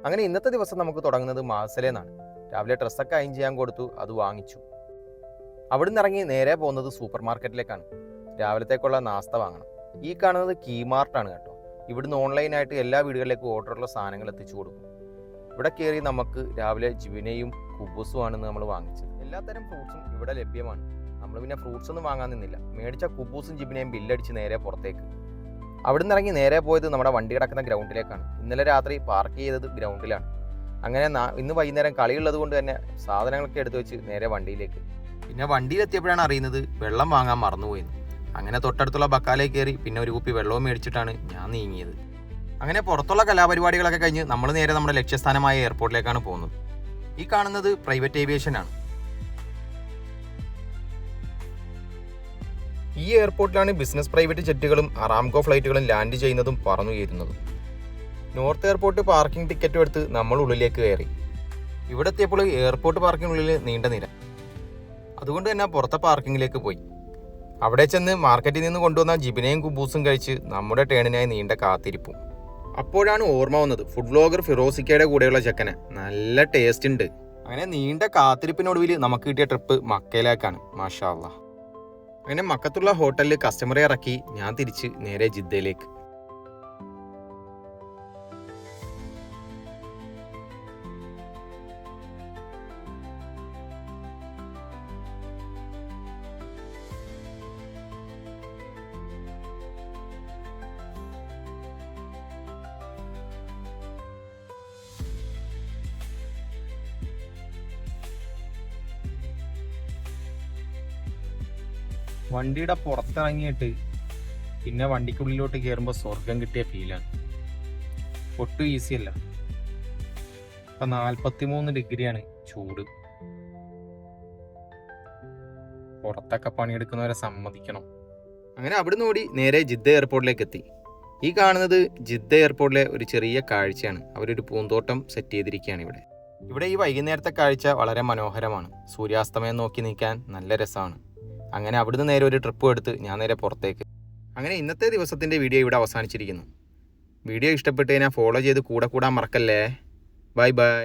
അങ്ങനെ ഇന്നത്തെ ദിവസം നമുക്ക് തുടങ്ങുന്നത് മാസലേന്നാണ്. രാവിലെ ഡ്രസ്സൊക്കെ അയൺ ചെയ്യാൻ കൊടുത്തു, അത് വാങ്ങിച്ചു. അവിടുന്ന് ഇറങ്ങി നേരെ പോകുന്നത് സൂപ്പർ മാർക്കറ്റിലേക്കാണ്. രാവിലത്തേക്കുള്ള നാസ്ത വാങ്ങണം. ഈ കാണുന്നത് കീമാർട്ടാണ് കേട്ടോ. ഇവിടുന്ന് ഓൺലൈനായിട്ട് എല്ലാ വീടുകളിലേക്കും ഓർഡറുള്ള സാധനങ്ങൾ എത്തിച്ചു കൊടുക്കും. ഇവിടെ കയറി നമുക്ക് രാവിലെ ജിബിനയും കുബൂസുമാണ് നമ്മൾ വാങ്ങിച്ചത്. എല്ലാത്തരം ഫ്രൂട്ട്സും ഇവിടെ ലഭ്യമാണ്. നമ്മൾ പിന്നെ ഫ്രൂട്ട്സ് ഒന്നും വാങ്ങാൻ നിന്നില്ല. മേടിച്ച കുബൂസും ജിബിനയും ബില്ലടിച്ച് നേരെ പുറത്തേക്ക്. അവിടുന്ന് ഇറങ്ങി നേരെ പോയത് നമ്മുടെ വണ്ടി കിടക്കുന്ന ഗ്രൗണ്ടിലേക്കാണ്. ഇന്നലെ രാത്രി പാർക്ക് ചെയ്തത് ഗ്രൗണ്ടിലാണ്. അങ്ങനെ ഇന്ന് വൈകുന്നേരം കളിയുള്ളത് കൊണ്ട് തന്നെ സാധനങ്ങളൊക്കെ എടുത്തു വെച്ച് നേരെ വണ്ടിയിലേക്ക്. പിന്നെ വണ്ടിയിലെത്തിയപ്പോഴാണ് അറിയുന്നത് വെള്ളം വാങ്ങാൻ മറന്നുപോയെന്ന്. അങ്ങനെ തൊട്ടടുത്തുള്ള ബക്കാലേക്ക് കയറി പിന്നെ ഒരു കുപ്പി വെള്ളവും മേടിച്ചിട്ടാണ് ഞാൻ നീങ്ങിയത്. അങ്ങനെ പുറത്തുള്ള കലാപരിപാടികളൊക്കെ കഴിഞ്ഞ് നമ്മൾ നേരെ നമ്മുടെ ലക്ഷ്യസ്ഥാനമായ എയർപോർട്ടിലേക്കാണ് പോകുന്നത്. ഈ കാണുന്നത് പ്രൈവറ്റ് ഏവിയേഷനാണ്. ഈ എയർപോർട്ടിലാണ് ബിസിനസ് പ്രൈവറ്റ് ജെറ്റുകളും അറാംകോ ഫ്ലൈറ്റുകളും ലാൻഡ് ചെയ്യുന്നതും പറന്നു കയറുന്നതും. നോർത്ത് എയർപോർട്ട് പാർക്കിംഗ് ടിക്കറ്റും എടുത്ത് നമ്മൾ ഉള്ളിലേക്ക് കയറി. ഇവിടെ എത്തിയപ്പോൾ എയർപോർട്ട് പാർക്കിങ്ങിനുള്ളിൽ നീണ്ട നിര. അതുകൊണ്ട് തന്നെ പുറത്തെ പാർക്കിങ്ങിലേക്ക് പോയി. അവിടെ ചെന്ന് മാർക്കറ്റിൽ നിന്ന് കൊണ്ടുവന്ന ജിബിനയും കുബൂസും കഴിച്ച് നമ്മുടെ ടേണിനായി നീണ്ട കാത്തിരിപ്പും. അപ്പോഴാണ് ഓർമ്മ വന്നത് ഫുഡ് വ്ലോഗർ ഫിറോസിക്കയുടെ കൂടെയുള്ള ചെക്കനെ. നല്ല ടേസ്റ്റ് ഉണ്ട്. അങ്ങനെ നീണ്ട കാത്തിരിപ്പിനൊടുവിൽ നമുക്ക് കിട്ടിയ ട്രിപ്പ് മക്കയിലേക്കാണ്. മാഷാ അല്ലാഹ്. അങ്ങനെ മക്കത്തുള്ള ഹോട്ടലിൽ കസ്റ്റമറെ ഇറക്കി ഞാൻ തിരിച്ച് നേരെ ജിദ്ദയിലേക്ക്. വണ്ടിയുടെ പുറത്തിറങ്ങിയിട്ട് പിന്നെ വണ്ടിക്കുള്ളിലോട്ട് കയറുമ്പോൾ സ്വർഗം കിട്ടിയ ഫീലാണ്. ഒട്ടും ഈസിയല്ല. ഇപ്പം 43 ഡിഗ്രിയാണ് ചൂട്. പുറത്തൊക്കെ പണിയെടുക്കുന്നവരെ സമ്മതിക്കണം. അങ്ങനെ അവിടുന്ന് ഓടി നേരെ ജിദ്ദ എയർപോർട്ടിലേക്ക് എത്തി. ഈ കാണുന്നത് ജിദ്ദ എയർപോർട്ടിലെ ഒരു ചെറിയ കാഴ്ചയാണ്. അവരൊരു പൂന്തോട്ടം സെറ്റ് ചെയ്തിരിക്കുകയാണ് ഇവിടെ. ഇവിടെ ഈ വൈകുന്നേരത്തെ കാഴ്ച വളരെ മനോഹരമാണ്. സൂര്യാസ്തമയം നോക്കി നിൽക്കാൻ നല്ല രസമാണ്. അങ്ങനെ അവിടുന്ന് നേരെ ഒരു ട്രിപ്പ് എടുത്ത് ഞാൻ നേരെ പുറത്തേക്ക്. അങ്ങനെ ഇന്നത്തെ ദിവസത്തിൻ്റെ വീഡിയോ ഇവിടെ അവസാനിച്ചിരിക്കുന്നു. വീഡിയോ ഇഷ്ടപ്പെട്ട് കഴിഞ്ഞാൽ ഫോളോ ചെയ്ത് കൂടെ കൂടാൻ മറക്കല്ലേ. Bye bye.